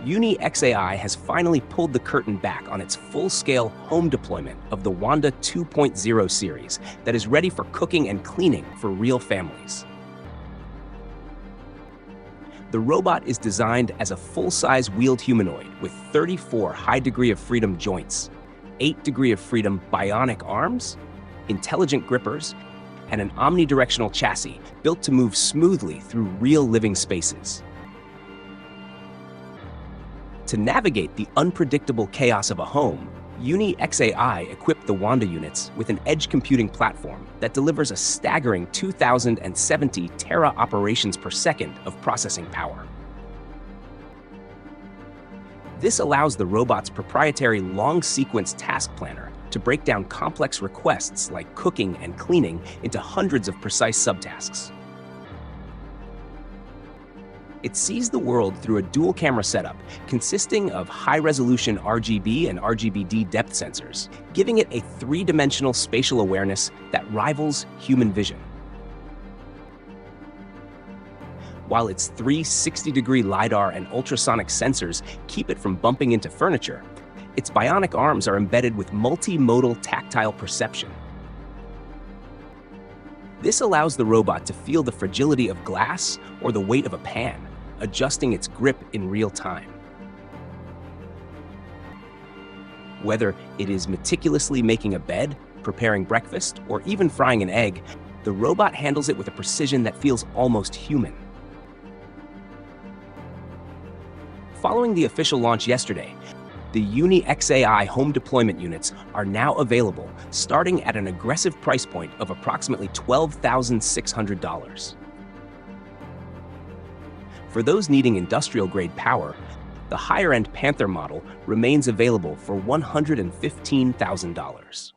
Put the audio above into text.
UniXAI has finally pulled the curtain back on its full-scale home deployment of the Wanda 2.0 series that is ready for cooking and cleaning for real families. The robot is designed as a full-size wheeled humanoid with 34 high degree of freedom joints, 8 degree of freedom bionic arms, intelligent grippers, and an omnidirectional chassis built to move smoothly through real living spaces. To navigate the unpredictable chaos of a home, UniXAI equipped the Wanda units with an edge computing platform that delivers a staggering 2,070 tera operations per second of processing power. This allows the robot's proprietary long-sequence task planner to break down complex requests like cooking and cleaning into hundreds of precise subtasks. It sees the world through a dual-camera setup consisting of high-resolution RGB and RGBD depth sensors, giving it a three-dimensional spatial awareness that rivals human vision. While its three 60-degree LiDAR and ultrasonic sensors keep it from bumping into furniture, its bionic arms are embedded with multimodal tactile perception. This allows the robot to feel the fragility of glass or the weight of a pan, adjusting its grip in real time. Whether it is meticulously making a bed, preparing breakfast, or even frying an egg, the robot handles it with a precision that feels almost human. Following the official launch yesterday, the UniXAI home deployment units are now available, starting at an aggressive price point of approximately $12,600. For those needing industrial-grade power, the higher-end Panther model remains available for $115,000.